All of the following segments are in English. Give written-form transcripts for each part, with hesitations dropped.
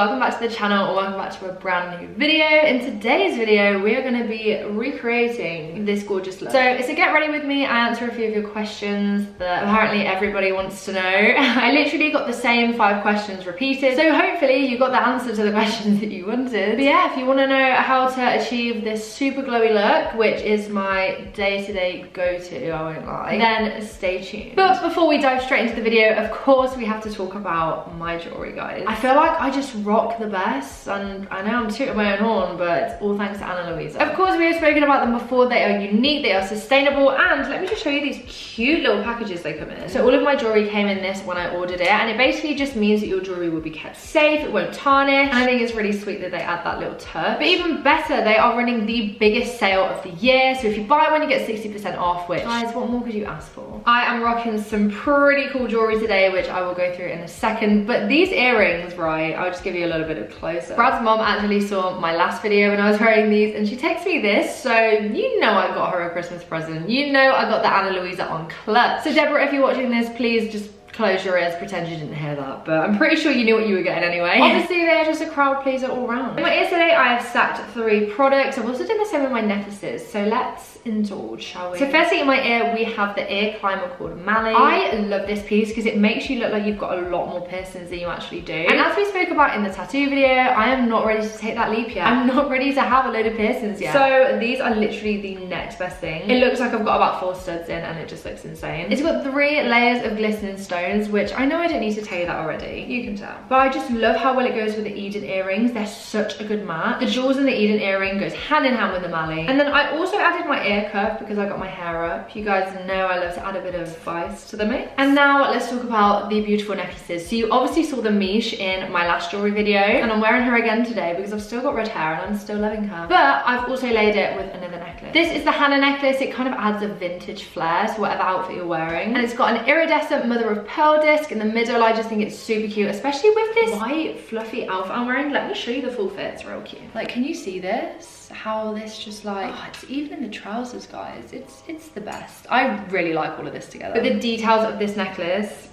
welcome back to the channel or welcome back to a brand new video. In today's video we are going to be recreating this gorgeous look. So it's a get ready with me. I answer a few of your questions that apparently everybody wants to know. I literally got the same 5 questions repeated, so hopefully you got the answer to the questions that you wanted. But yeah, if you want to know how to achieve this super glowy look, which is my day-to-day go-to, I won't lie, then stay tuned. But before we dive straight into the video, of course we have to talk about my jewelry, guys. I feel like I just rock the best, and I know I'm tooting my own horn, but it's all thanks to Anna Louisa. Of course, we have spoken about them before. They are unique, they are sustainable, and let me just show you these cute little packages they come in. So all of my jewelry came in this when I ordered it, and it basically just means that your jewelry will be kept safe, it won't tarnish, and I think it's really sweet that they add that little touch. But even better, they are running the biggest sale of the year, so if you buy one you get 60% off, which, guys, what more could you ask for? I am rocking some pretty cool jewelry today, which I will go through in a second, but these earrings, right, I'll just give you a little bit of closer. Brad's mom actually saw my last video when I was wearing these, and she texted me this, so you know I got her a Christmas present. You know I got the Anna Louisa on clutch. So Deborah, if you're watching this, please just close your ears, pretend you didn't hear that, but I'm pretty sure you knew what you were getting anyway. Obviously, they're just a crowd pleaser all round. In my ears today, I have stacked 3 products. I've also done the same with my necklaces, so let's indulge, shall we? So firstly, in my ear, we have the ear climber called Mally. I love this piece because it makes you look like you've got a lot more piercings than you actually do. And as we spoke about in the tattoo video, I am not ready to take that leap yet. I'm not ready to have a load of piercings yet. So these are literally the next best thing. It looks like I've got about 4 studs in, and it just looks insane. It's got 3 layers of glistening stones, which I know I don't need to tell you that already. You can tell. But I just love how well it goes with the Eden earrings. They're such a good match. The jewels in the Eden earring goes hand in hand with the Mally. And then I also added my ear cuff because I got my hair up. You guys know I love to add a bit of spice to the mix. And now let's talk about the beautiful necklaces. So you obviously saw the Miche in my last jewelry video, and I'm wearing her again today because I've still got red hair and I'm still loving her. But I've also laid it with another necklace. This is the Hannah necklace. It kind of adds a vintage flair to whatever outfit you're wearing. And it's got an iridescent mother of pearl disc in the middle. I just think it's super cute, especially with this white fluffy outfit I'm wearing. Let me show you the full fit. It's real cute. Like, can you see this? How this just like, oh, it's even in the trousers, guys. It's the best. I really like all of this together. But the details of this necklace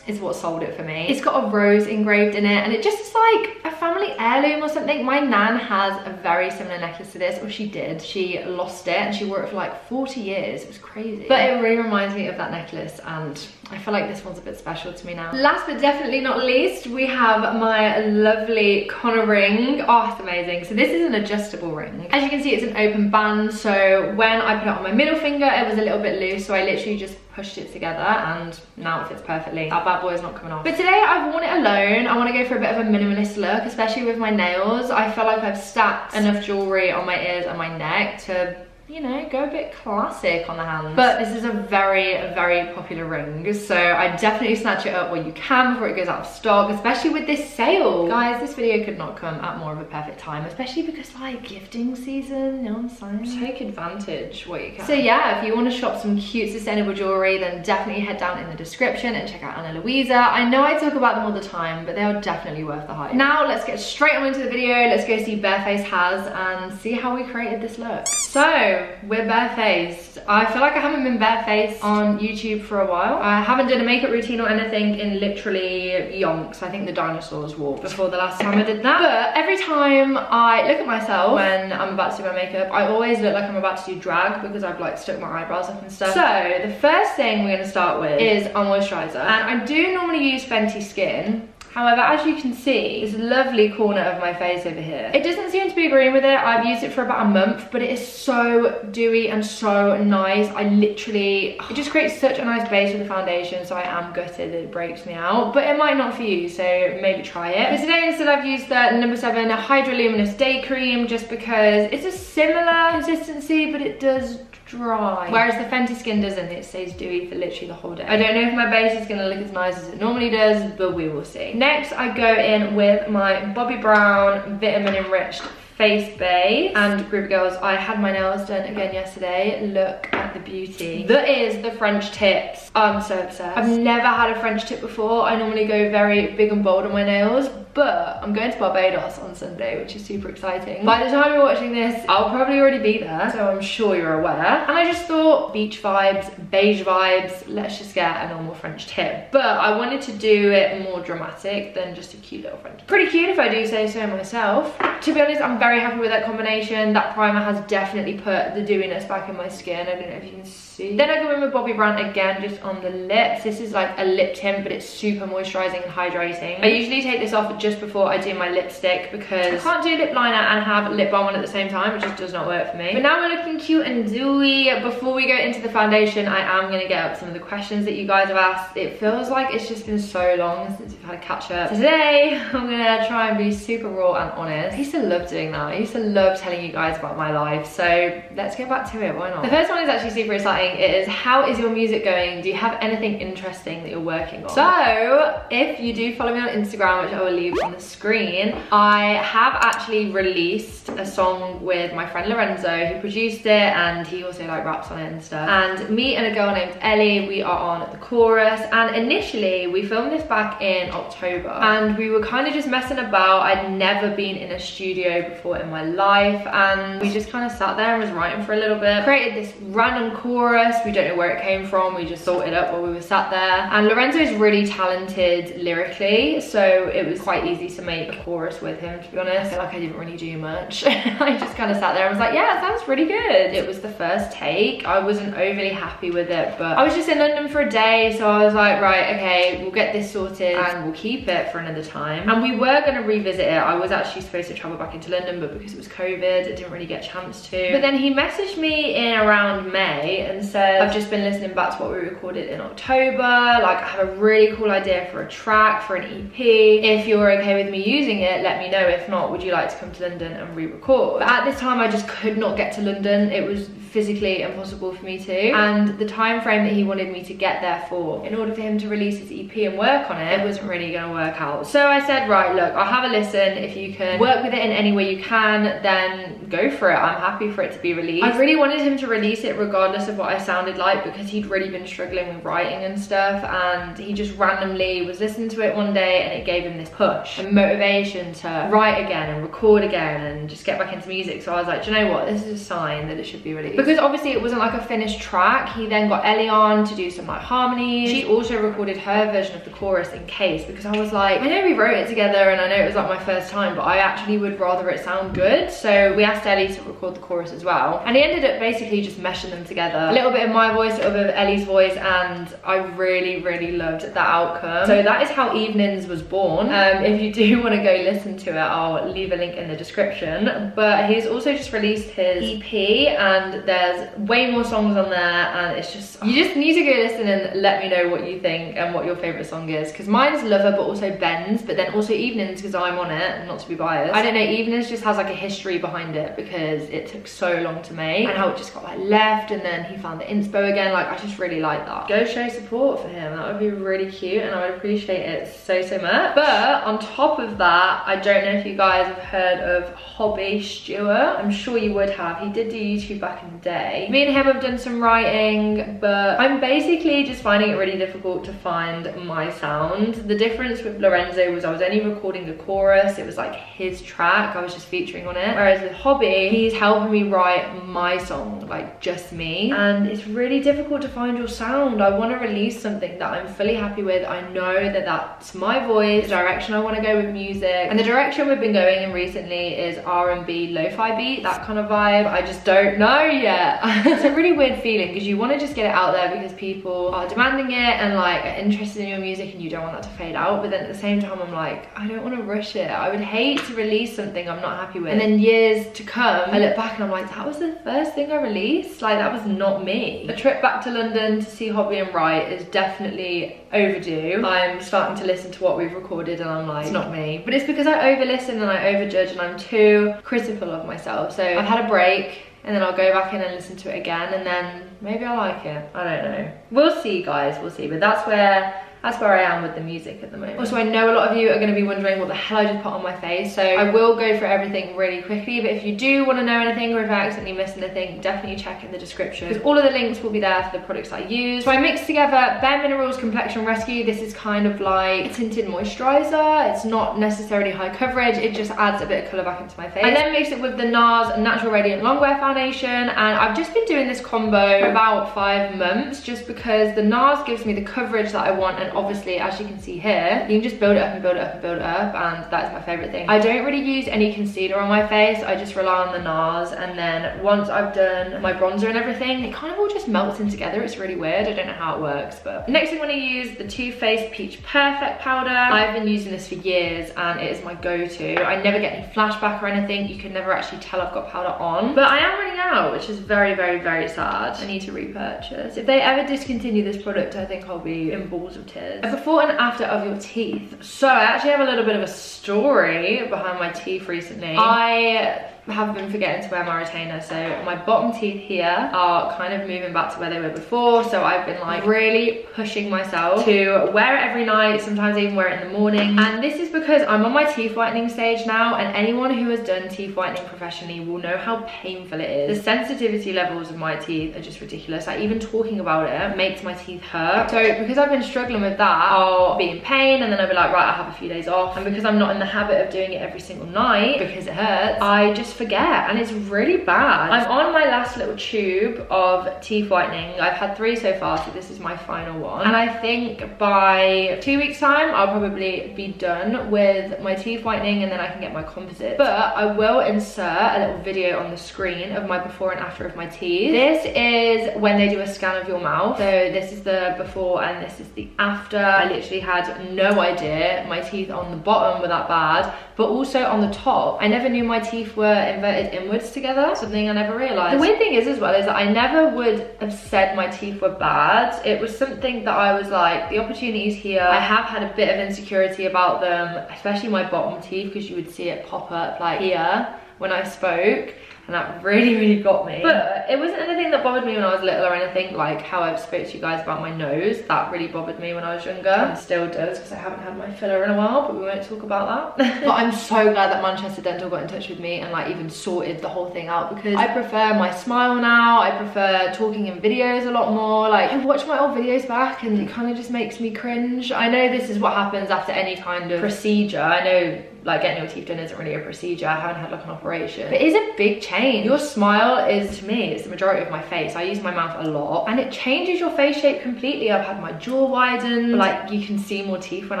is what sold it for me. It's got a rose engraved in it, and it just is like a family heirloom or something. My nan has a very similar necklace to this, or she did. She lost it and she wore it for like 40 years. It was crazy. But it really reminds me of that necklace, and I feel like this one's a bit special to me now. Last but definitely not least, we have my lovely Connor ring. Oh, it's amazing. So this is an adjustable ring. As you can see, it's an open band, so when I put it on my middle finger, it was a little bit loose, so I literally just pushed it together, and now it fits perfectly. That bad boy is not coming off. But today I've worn it alone. I want to go for a bit of a minimalist look, especially with my nails. I feel like I've stacked enough jewelry on my ears and my neck to, you know, go a bit classic on the hands. But this is a very, very popular ring, so I definitely snatch it up while you can before it goes out of stock, especially with this sale. Guys, this video could not come at more of a perfect time, especially because, like, gifting season, you know what I'm saying? Take advantage what you can. So yeah, if you want to shop some cute sustainable jewelry, then definitely head down in the description and check out Anna Louisa. I know I talk about them all the time, but they are definitely worth the hype. Now let's get straight on into the video. Let's go see Barefaced Has and see how we created this look. So we're barefaced. I feel like I haven't been barefaced on YouTube for a while. I haven't done a makeup routine or anything in literally yonks. I think the dinosaurs walked before the last time I did that. But every time I look at myself when I'm about to do my makeup, I always look like I'm about to do drag because I've like stuck my eyebrows up and stuff. So the first thing we're going to start with is a moisturizer. And I do normally use Fenty Skin. However, as you can see, this lovely corner of my face over here, it doesn't seem to be agreeing with it. I've used it for about a month, but it is so dewy and so nice. It just creates such a nice base with the foundation, so I am gutted that it breaks me out. But it might not for you, so maybe try it. But today instead I've used the No. 7 Hydroluminous Day Cream, just because it's a similar consistency, but it does dry, whereas the Fenty Skin doesn't. It stays dewy for literally the whole day. I don't know if my base is going to look as nice as it normally does, but we will see. Next, I go in with my Bobbi Brown Vitamin Enriched Face Base. And group of girls, I had my nails done again yesterday. Look at the beauty. That is the French tips. I'm so obsessed. I've never had a French tip before. I normally go very big and bold on my nails, but I'm going to Barbados on Sunday, which is super exciting. By the time you're watching this, I'll probably already be there, so I'm sure you're aware. And I just thought beach vibes, beige vibes, let's just get a normal French tip. But I wanted to do it more dramatic than just a cute little French tip. Pretty cute if I do say so myself. To be honest, I'm very happy with that combination. That primer has definitely put the dewiness back in my skin. I don't know if you can see. Then I go in with Bobbi Brown again, just on the lips. This is like a lip tint, but it's super moisturizing and hydrating. I usually take this off just before I do my lipstick because I can't do lip liner and have lip balm on at the same time. It just does not work for me. But now we're looking cute and dewy. Before we go into the foundation, I am going to get up some of the questions that you guys have asked. It feels like it's just been so long since we've had a catch up. Today, I'm going to try and be super raw and honest. I used to love doing that. I used to love telling you guys about my life. So let's get back to it. Why not? The first one is actually super exciting. It is, how is your music going? Do you have anything interesting that you're working on? So if you do follow me on Instagram, which I will leave on the screen, I have actually released a song with my friend Lorenzo, who produced it, and he also like raps on it and stuff. And me and a girl named Ellie, we are on the chorus. And initially we filmed this back in October, and we were kind of just messing about. I'd never been in a studio before in my life, and we just kind of sat there and was writing for a little bit. Created this random chorus. We don't know where it came from. We just thought it up while we were sat there. And Lorenzo is really talented lyrically, so it was quite easy to make a chorus with him, to be honest. I feel like I didn't really do much. I just kind of sat there and was like, yeah, it sounds pretty good. It was the first take. I wasn't overly happy with it, but I was just in London for a day, so I was like, right, okay, we'll get this sorted and we'll keep it for another time. And we were going to revisit it. I was actually supposed to travel back into London, but because it was COVID, I didn't really get a chance to. But then he messaged me in around May and said, I've just been listening back to what we recorded in October. Like, I have a really cool idea for a track, for an EP. If you're okay with me using it, let me know. If not, would you like to come to London and re-record? But at this time, I just could not get to London. It was physically impossible for me to. And the time frame that he wanted me to get there for, in order for him to release his EP and work on it, it wasn't really going to work out. So I said, right, look, I'll have a listen. If you can work with it in any way you can, then go for it. I'm happy for it to be released. I really wanted him to release it regardless of what I sounded like, because he'd really been struggling with writing and stuff, and he just randomly was listening to it one day and it gave him this push and motivation to write again and record again and just get back into music. So I was like, do you know what, this is a sign that it should be released. Because obviously it wasn't like a finished track. He then got Ellie on to do some like harmonies. She also recorded her version of the chorus in case, because I was like, I know we wrote it together and I know it was like my first time, but I actually would rather it sound good. So we asked Ellie to record the chorus as well, and he ended up basically just meshing them together. A little bit of my voice, a little bit of Ellie's voice, and I really loved that outcome. So that is how Evenings was born. If you do want to go listen to it, I'll leave a link in the description. But he's also just released his EP, and there's way more songs on there, and it's just, you just need to go listen and let me know what you think and what your favorite song is, because mine's Lover, but also Ben's, but then also Evenings because I'm on it, not to be biased. I don't know, Evenings just has like a history behind it because it took so long to make, and how it just got like left, and then he found the inspo again. Like, I just really like that. Go show support for him. That would be really cute, and I would appreciate it so much. But on top of that, I don't know if you guys have heard of Hobby Stewart. I'm sure you would have. He did do YouTube back in the day. Me and him have done some writing, but I'm basically just finding it really difficult to find my sound. The difference with Lorenzo was I was only recording the chorus. It was like his track. I was just featuring on it. Whereas with Hobby, he's helping me write my song, like just me. And it's really difficult to find your sound. I want to release something that I'm fully happy with. I know that that's my voice, the direction I want to go with music. And the direction we've been going in recently is R&B, lo-fi beat, that kind of vibe. I just don't know yet. It's a really weird feeling because you want to just get it out there because people are demanding it and like are interested in your music, and you don't want that to fade out. But then at the same time, I'm like, I don't want to rush it. I would hate to release something I'm not happy with, and then years to come I look back and I'm like, that was the first thing I released. Like, that was not me. A trip back to London to see Hobby and write is definitely overdue. I'm starting to listen to what we've recorded and I'm like, it's not me. But it's because I over listen and I overjudge and I'm too critical of myself. So I've had a break, and then I'll go back in and listen to it again, and then maybe I'll like it. I don't know. We'll see, guys, we'll see. But that's where that's where I am with the music at the moment. Also, I know a lot of you are going to be wondering what the hell I just put on my face, so I will go through everything really quickly, but if you do want to know anything or if I accidentally missed anything, definitely check in the description, because all of the links will be there for the products I use. So I mixed together Bare Minerals Complexion Rescue. This is kind of like a tinted moisturizer. It's not necessarily high coverage, it just adds a bit of colour back into my face. I then mixed it with the NARS Natural Radiant Longwear Foundation, and I've just been doing this combo for about 5 months, just because the NARS gives me the coverage that I want, and obviously, as you can see here, you can just build it up and build it up and build it up, and that's my favourite thing. I don't really use any concealer on my face, I just rely on the NARS, and then once I've done my bronzer and everything, it kind of all just melts in together. It's really weird, I don't know how it works. But next I'm going to use the Too Faced Peach Perfect powder. I've been using this for years and it is my go-to. I never get any flashback or anything, you can never actually tell I've got powder on, but I am running out, which is very, very, very sad. I need to repurchase. If they ever discontinue this product, I think I'll be in balls of tears. A before and after of your teeth. So I actually have a little bit of a story behind my teeth recently. I have been forgetting to wear my retainer, so my bottom teeth here are kind of moving back to where they were before, so I've been like really pushing myself to wear it every night, sometimes I even wear it in the morning, and this is because I'm on my teeth whitening stage now, and anyone who has done teeth whitening professionally will know how painful it is. The sensitivity levels of my teeth are just ridiculous, like even talking about it makes my teeth hurt. So because I've been struggling with that, I'll be in pain and then I'll be like, right, I have a few days off, and because I'm not in the habit of doing it every single night because it hurts, I just forget, and it's really bad. I'm on my last little tube of teeth whitening. I've had 3 so far, so this is my final one, and I think by 2 weeks time I'll probably be done with my teeth whitening, and then I can get my composite. But I will insert a little video on the screen of my before and after of my teeth. This is when they do a scan of your mouth, so this is the before and this is the after. I literally had no idea my teeth on the bottom were that bad, but also on the top I never knew my teeth were inverted inwards together, something I never realized. The weird thing is as well is that I never would have said my teeth were bad. It was something that I was like, the opportunities here, I have had a bit of insecurity about them, especially my bottom teeth, because you would see it pop up like here when I spoke, and that really, really got me. But it wasn't anything that bothered me when I was little or anything, like how I've spoke to you guys about my nose. That really bothered me when I was younger, and still does, because I haven't had my filler in a while, but we won't talk about that. But I'm so glad that Manchester Dental got in touch with me and like even sorted the whole thing out, because I prefer my smile now. I prefer talking in videos a lot more. Like, I watch my old videos back and it kind of just makes me cringe. I know this is what happens after any kind of procedure. I know like getting your teeth done isn't really a procedure, I haven't had like an operation, but it is a big change. Your smile is, to me, it's the majority of my face. I use my mouth a lot and it changes your face shape completely. I've had my jaw widened, like you can see more teeth when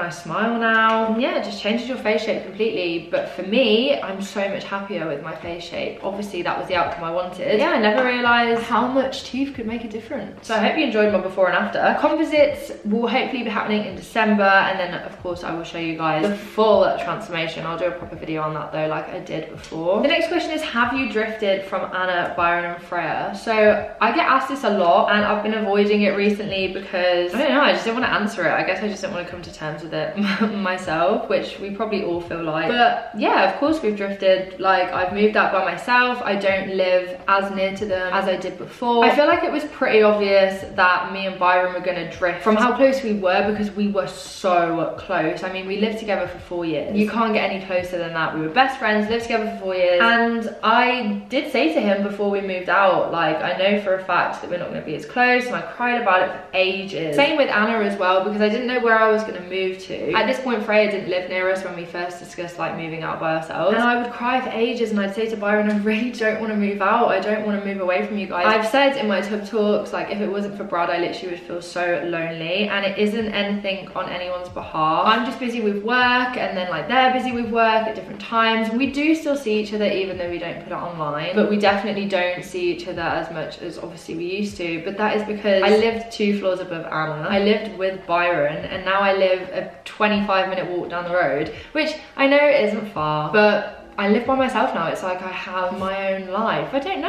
I smile now, and yeah, it just changes your face shape completely. But for me, I'm so much happier with my face shape. Obviously that was the outcome I wanted. Yeah, I never realized how much teeth could make a difference. So I hope you enjoyed my before and after. Composites will hopefully be happening in December, and then of course I will show you guys the full transformation. I'll do a proper video on that though, like I did before. The next question is, have you drifted? From Anna, Byron and Freya. So I get asked this a lot and I've been avoiding it recently because I don't know, I just didn't want to answer it. I guess I just didn't want to come to terms with it myself, which we probably all feel like. But yeah, of course we've drifted. Like, I've moved out by myself, I don't live as near to them as I did before. I feel like it was pretty obvious that me and Byron were gonna drift from how close we were, because we were so close. I mean, we lived together for 4 years. You can't get any closer than that. We were best friends, lived together for 4 years, and I did say to him before we moved out, like, I know for a fact that we're not going to be as close, and I cried about it for ages. Same with Anna as well, because I didn't know where I was going to move to. At this point, Freya didn't live near us when we first discussed like moving out by ourselves, and I would cry for ages, and I'd say to Byron, I really don't want to move out, I don't want to move away from you guys. I've said in my tub talks, like, if it wasn't for Brad, I literally would feel so lonely, and it isn't anything on anyone's behalf. I'm just busy with work, and then like they're busy with work at different times. We do still see each other even though we don't put it online, but we definitely don't see each other as much as obviously we used to. But that is because I lived 2 floors above Anna, I lived with Byron, and now I live a 25-minute walk down the road, which I know isn't far, but I live by myself now. It's like I have my own life. I don't know,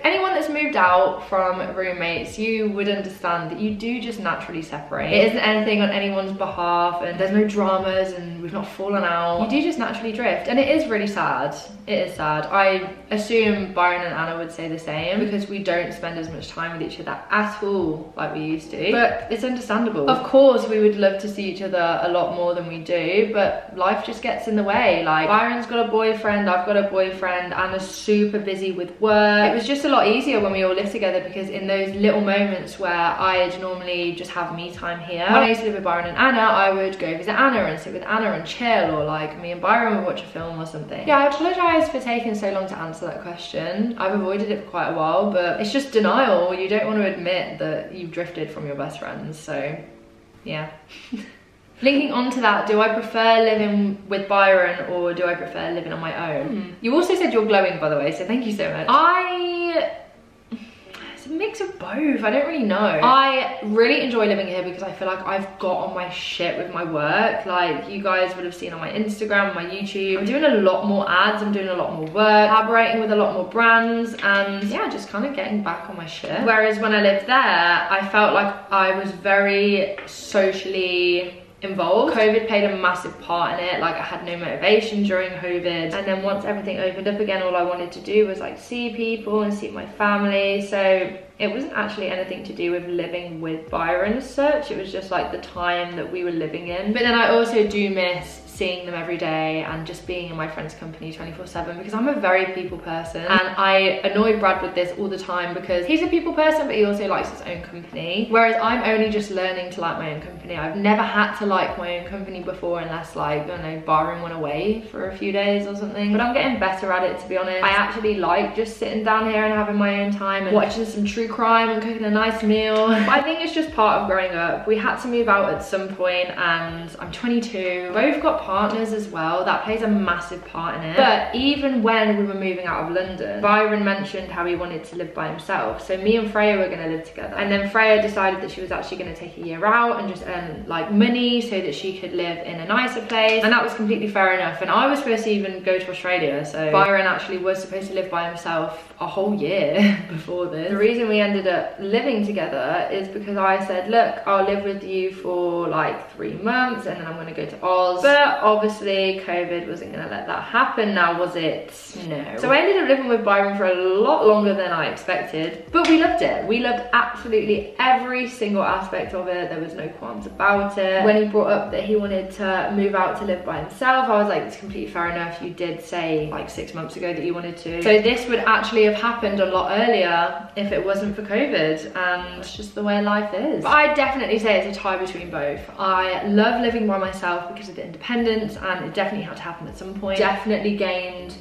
anyone that's moved out from roommates, you would understand that you do just naturally separate. It isn't anything on anyone's behalf, and there's no dramas, and we've not fallen out. You do just naturally drift, and it is really sad. It is sad. I assume Byron and Anna would say the same because we don't spend as much time with each other at all like we used to. But it's understandable. Of course, we would love to see each other a lot more than we do, but life just gets in the way. Like, Byron's got a boyfriend, I've got a boyfriend, Anna's super busy with work. It was just a lot easier when we all lived together because in those little moments where I'd normally just have me time here, when I used to live with Byron and Anna, I would go visit Anna and sit with Anna and chill, or like me and Byron would watch a film or something. Yeah, I apologise for taking so long to answer that question. I've avoided it for quite a while, but it's just denial. You don't want to admit that you've drifted from your best friends, so yeah. Linking on to that, do I prefer living with Byron or do I prefer living on my own? You also said you're glowing, by the way, so thank you so much. It's a mix of both. I don't really know. I really enjoy living here because I feel like I've got on my shit with my work. Like, you guys would have seen on my Instagram, my YouTube, I'm doing a lot more ads, I'm doing a lot more work, collaborating with a lot more brands, and yeah, just kind of getting back on my shit. Whereas when I lived there, I felt like I was very socially involved. COVID played a massive part in it. Like, I had no motivation during COVID, and then once everything opened up again, all I wanted to do was like see people and see my family. So it wasn't actually anything to do with living with Byron as such. It was just like the time that we were living in. But then I also do miss seeing them every day and just being in my friend's company 24/7 because I'm a very people person, and I annoy Brad with this all the time because he's a people person but he also likes his own company, whereas I'm only just learning to like my own company. I've never had to like my own company before unless, like, I don't know, Byron went away for a few days or something, but I'm getting better at it, to be honest. I actually like just sitting down here and having my own time and watching some true crime and cooking a nice meal. But I think it's just part of growing up. We had to move out at some point, and I'm 22. Both got partners as well. That plays a massive part in it. But even when we were moving out of London, Byron mentioned how he wanted to live by himself. So me and Freya were going to live together. And then Freya decided that she was actually going to take a year out and just earn like money so that she could live in a nicer place. And that was completely fair enough. And I was supposed to even go to Australia. So Byron actually was supposed to live by himself a whole year before this. The reason we ended up living together is because I said, look, I'll live with you for like 3 months and then I'm going to go to Oz. But obviously COVID wasn't going to let that happen now, was it? No. So I ended up living with Byron for a lot longer than I expected, but we loved it. We loved absolutely every single aspect of it. There was no qualms about it. When he brought up that he wanted to move out to live by himself, I was like, it's completely fair enough. You did say like 6 months ago that you wanted to. So this would actually have happened a lot earlier if it wasn't for COVID, and it's just the way life is. But I definitely say it's a tie between both. I love living by myself because of the independence, and it definitely had to happen at some point. Definitely gained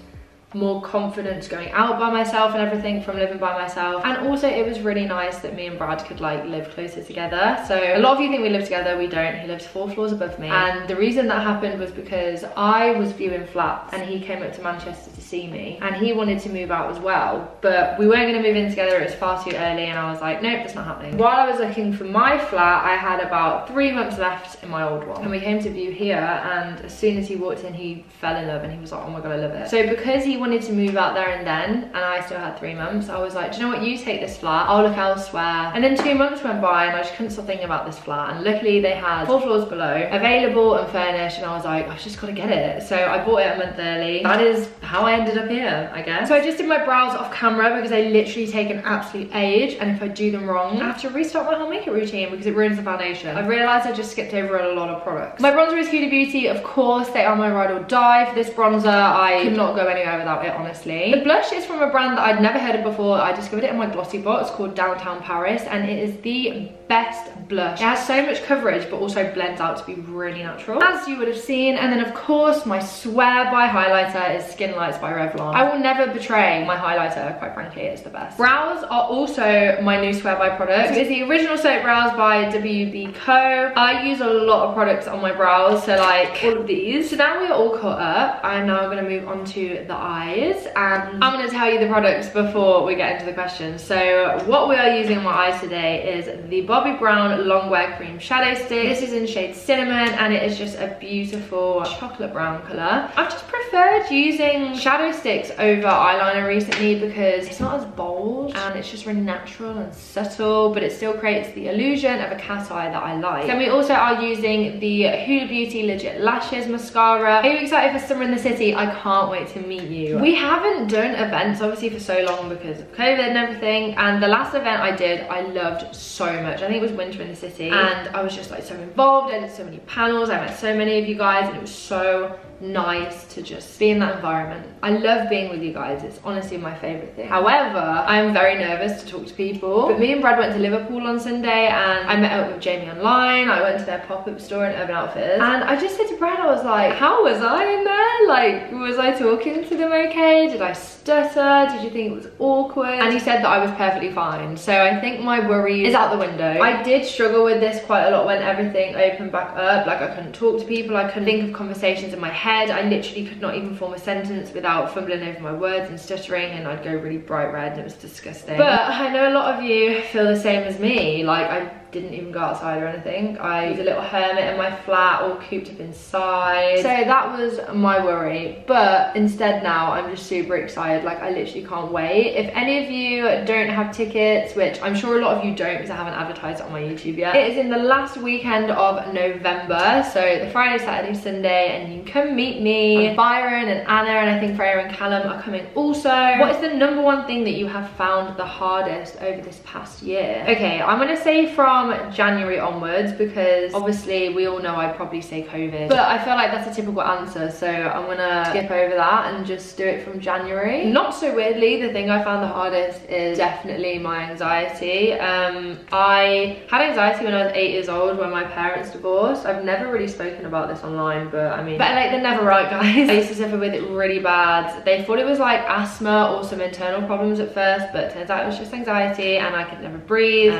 more confidence going out by myself and everything from living by myself. And also it was really nice that me and Brad could like live closer together. So a lot of you think we live together, we don't. He lives 4 floors above me, and the reason that happened was because I was viewing flats and he came up to Manchester to see me, and he wanted to move out as well, but we weren't going to move in together. It was far too early, and I was like, nope, that's not happening. While I was looking for my flat, I had about 3 months left in my old one, and we came to view here, and as soon as he walked in, he fell in love and he was like, oh my god, I love it. So because he wanted to move out there and then, and I still had 3 months, I was like, do you know what, you take this flat, I'll look elsewhere. And then 2 months went by and I just couldn't stop thinking about this flat, and luckily they had 4 floors below available and furnished, and I was like, I've just got to get it. So I bought it a month early. That is how I ended up here, I guess. So I just did my brows off camera because they literally take an absolute age, and if I do them wrong, I have to restart my whole makeup routine because it ruins the foundation. I've realised I just skipped over a lot of products. My bronzer is Huda Beauty, of course. They are my ride or die. For this bronzer, I could not go anywhere without it, honestly. The blush is from a brand that I'd never heard of before. I discovered it in my glossy box called Downtown Paris, and it is the best blush. It has so much coverage but also blends out to be really natural, as you would have seen. And then of course my swear by highlighter is Skin Lights by Revlon. I will never betray my highlighter, quite frankly. It's the best. Brows are also my new swear by product. So it's the Original Soap Brows by WB Co. I use a lot of products on my brows, so like all of these. So now we are all caught up. I'm now going to move on to the eyes, and I'm going to tell you the products before we get into the questions. So what we are using on my eyes today is the Bobbi Brown Long Wear Cream Shadow Stick. This is in shade Cinnamon, and it is just a beautiful chocolate brown colour. I've just preferred using shadow shadow sticks over eyeliner recently because it's not as bold and it's just really natural and subtle, but it still creates the illusion of a cat eye that I like. Then we also are using the Huda Beauty Legit Lashes mascara. Are you excited for summer in the city? I can't wait to meet you. We haven't done events obviously for so long because of COVID and everything, and the last event I did I loved so much. I think it was Winter in the City, and I was just like so involved. I did so many panels, I met so many of you guys, and it was so nice to just be in that environment. I love being with you guys. It's honestly my favorite thing. However, I'm very nervous to talk to people. But me and Brad went to Liverpool on Sunday, and I met up with Jamie online. I went to their pop-up store in Urban Outfitters, and I just said to Brad, I was like, how was I in there? Like, was I talking to them okay? Did I stutter? Did you think it was awkward? And he said that I was perfectly fine. So I think my worry is out the window. I did struggle with this quite a lot when everything opened back up. Like, I couldn't talk to people. I couldn't think of conversations in my head. I literally could not even form a sentence without fumbling over my words and stuttering, and I'd go really bright red, and it was disgusting. But I know a lot of you feel the same as me. Like, I didn't even go outside or anything. I was a little hermit in my flat, all cooped up inside. So that was my worry. But instead now I'm just super excited. Like, I literally can't wait. If any of you don't have tickets, which I'm sure a lot of you don't because I haven't advertised it on my YouTube yet, it is in the last weekend of November. So the Friday, Saturday, Sunday, and you can come meet me. And Byron and Anna, and I think Freya and Callum are coming also. What is the #1 thing that you have found the hardest over this past year? Okay, I'm gonna say from January onwards, because obviously we all know I'd probably say COVID, but I feel like that's a typical answer, so I'm gonna skip over that and just do it from January. Not so weirdly, the thing I found the hardest is definitely my anxiety. I had anxiety when I was 8 years old when my parents divorced. I've never really spoken about this online, but I mean, but like, they're never right, guys. I used to suffer with it really bad. They thought it was like asthma or some internal problems at first, but it turns out it was just anxiety, and I could never breathe.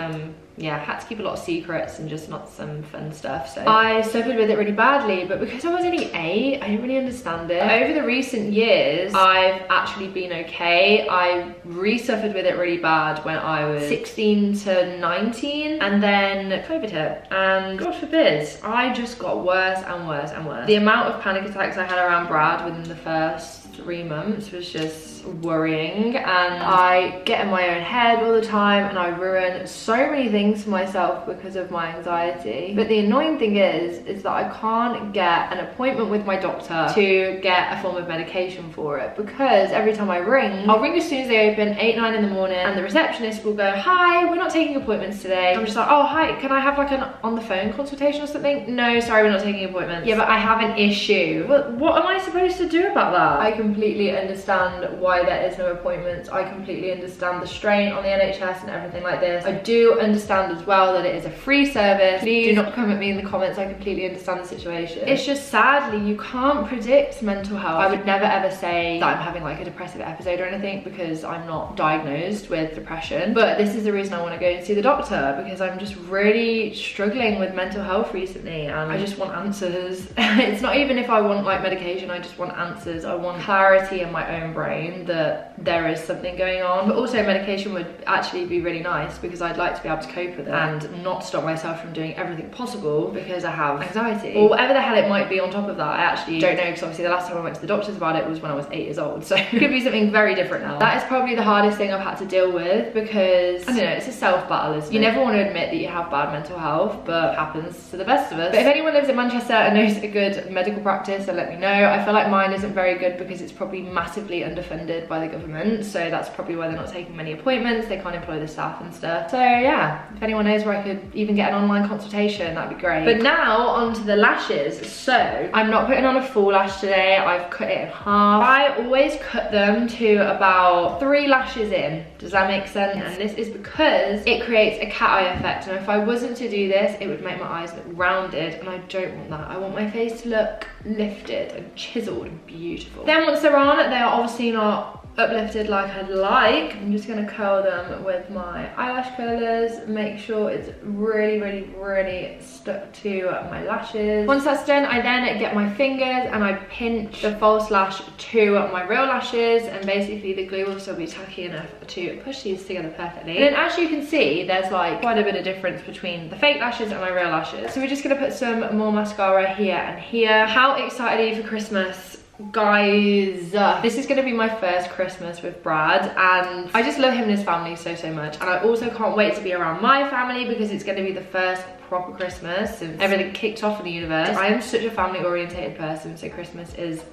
Yeah, I had to keep a lot of secrets and just not some fun stuff. So I suffered with it really badly, but because I was only 8, I didn't really understand it. Over the recent years, I've actually been okay. I re-suffered with it really bad when I was 16 to 19, and then COVID hit, and God forbid, I just got worse and worse and worse. The amount of panic attacks I had around Brad within the first 3 months was just worrying, and I get in my own head all the time, and I ruin so many things for myself because of my anxiety. But the annoying thing is that I can't get an appointment with my doctor to get a form of medication for it, because every time I ring, I'll ring as soon as they open, 8, 9 in the morning, and the receptionist will go, hi, we're not taking appointments today. I'm just like, oh hi, can I have like an on the phone consultation or something? No, sorry, we're not taking appointments. Yeah, but I have an issue. But what am I supposed to do about that? I completely understand why there is no appointments. I completely understand the strain on the NHS and everything like this. I do understand as well that it is a free service. Please do not come at me in the comments. I completely understand the situation. It's just, sadly, you can't predict mental health. I would never ever say that I'm having like a depressive episode or anything, because I'm not diagnosed with depression. But this is the reason I want to go and see the doctor, because I'm just really struggling with mental health recently, and I just want answers. It's not even if I want like medication, I just want answers. I want clarity in my own brain that there is something going on. But also medication would actually be really nice, because I'd like to be able to cope with it and not stop myself from doing everything possible because I have anxiety, or whatever the hell it might be on top of that. I actually don't know, because obviously the last time I went to the doctors about it was when I was 8 years old, so it could be something very different now. That is probably the hardest thing I've had to deal with, because I don't know, it's a self battle, isn't it? You never want to admit that you have bad mental health, but it happens to the best of us. But if anyone lives in Manchester and knows a good medical practice, then let me know. I feel like mine isn't very good because it's probably massively underfunded by the government, so that's probably why they're not taking many appointments. They can't employ the staff and stuff. So yeah, if anyone knows where I could even get an online consultation, that'd be great. But now on to the lashes. So I'm not putting on a full lash today. I've cut it in half. I always cut them to about 3 lashes in. Does that make sense? And this is because it creates a cat eye effect, and if I wasn't to do this, it would make my eyes look rounded, and I don't want that. I want my face to look lifted and chiseled and beautiful. Then once they're on, they are obviously not uplifted like I'd like. I'm just gonna curl them with my eyelash curlers, make sure it's really, really, really stuck to my lashes. Once that's done, I then get my fingers and I pinch the false lash to my real lashes, and basically the glue will still be tacky enough to push these together perfectly. And then as you can see, there's like quite a bit of difference between the fake lashes and my real lashes. So we're just gonna put some more mascara here and here. How excited are you for Christmas? Guys, this is going to be my first Christmas with Brad, and I just love him and his family so much, and I also can't wait to be around my family because it's going to be the first proper Christmas since everything kicked off in the universe. I am such a family orientated person, so Christmas is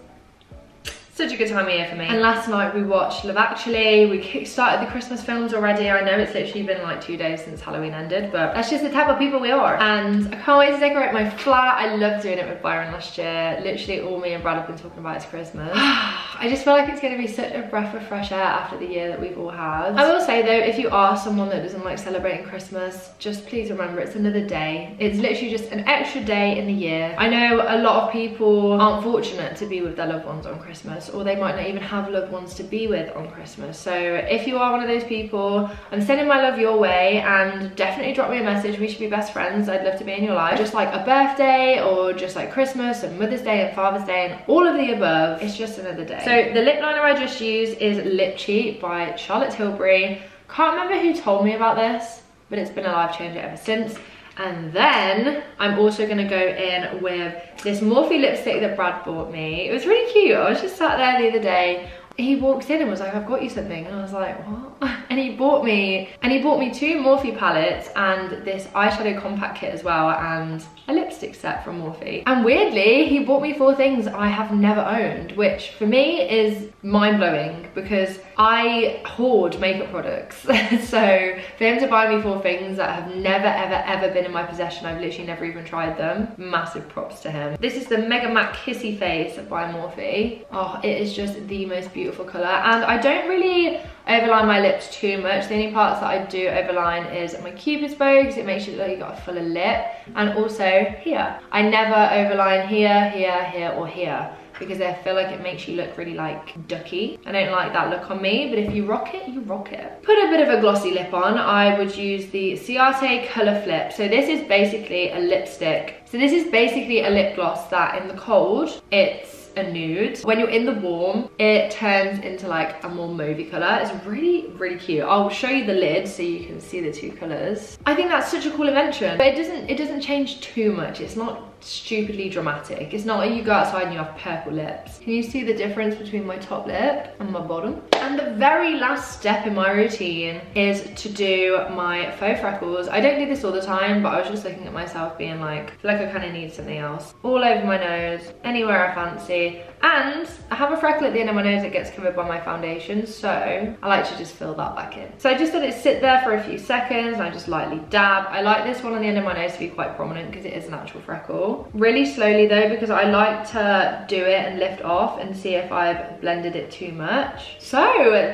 such a good time of year for me. And last night we watched Love Actually. We kick-started the Christmas films already. I know it's literally been like 2 days since Halloween ended, but that's just the type of people we are. And I can't wait to decorate my flat. I loved doing it with Byron last year. Literally all me and Brad have been talking about is Christmas. I just feel like it's going to be such a breath of fresh air after the year that we've all had. I will say though, if you are someone that doesn't like celebrating Christmas, just please remember it's another day. It's literally just an extra day in the year. I know a lot of people aren't fortunate to be with their loved ones on Christmas, or they might not even have loved ones to be with on Christmas. So if you are one of those people, I'm sending my love your way, and definitely drop me a message. We should be best friends. I'd love to be in your life. Just like a birthday, or just like Christmas and Mother's Day and Father's Day and all of the above. It's just another day. So the lip liner I just used is Lip Cheat by Charlotte Tilbury. Can't remember who told me about this, but it's been a life changer ever since. And then I'm also going to go in with this Morphe lipstick that Brad bought me. It was really cute. I was just sat there the other day. He walked in and was like, I've got you something. And I was like, what? And he bought me 2 Morphe palettes and this eyeshadow compact kit as well, and a lipstick set from Morphe. And weirdly, he bought me 4 things I have never owned, which for me is mind-blowing because I hoard makeup products. So for him to buy me 4 things that have never ever been in my possession, I've literally never even tried them, massive props to him. This is the Mega Matte Kissy Face by Morphe. Oh, it is just the most beautiful colour, and I don't really overline my lips too much. The only parts that I do overline is my Cupid's bow because it makes you look like you got a fuller lip, and also here. I never overline here, here, here, or here because I feel like it makes you look really like ducky. I don't like that look on me, but if you rock it, you rock it. Put a bit of a glossy lip on, I would use the Ciate Colour Flip. So this is basically a lipstick. So this is basically a lip gloss that in the cold, it's a nude. When you're in the warm, it turns into like a more mauvey colour. It's really cute. I'll show you the lid so you can see the 2 colours. I think that's such a cool invention, but it doesn't change too much. It's not stupidly dramatic. It's not like you go outside and you have purple lips. Can you see the difference between my top lip and my bottom? And the very last step in my routine is to do my faux freckles. I don't do this all the time, but I was just looking at myself being like, I feel like I kind of need something else. All over my nose, anywhere I fancy. And I have a freckle at the end of my nose that gets covered by my foundation, so I like to just fill that back in. So I just let it sit there for a few seconds and I just lightly dab. I like this one on the end of my nose to be quite prominent because it is an actual freckle. Really slowly though, because I like to do it and lift off and see if I've blended it too much. So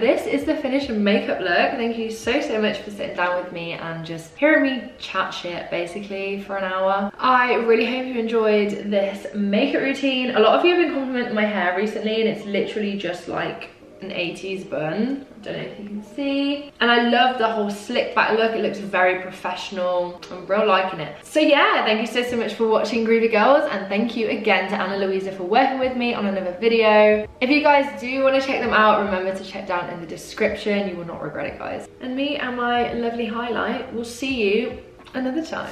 this is the finished makeup look. Thank you so much for sitting down with me and just hearing me chat shit basically for an hour. I really hope you enjoyed this makeup routine. A lot of you have been complimenting my hair recently, and it's literally just like an 80s bun. I don't know if you can see. And I love the whole slick back look. It looks very professional. I'm real liking it. So yeah, thank you so much for watching Groovy Girls, and thank you again to Anna Louisa for working with me on another video. If you guys do want to check them out, remember to check down in the description. You will not regret it, guys. And me and my lovely highlight will see you another time.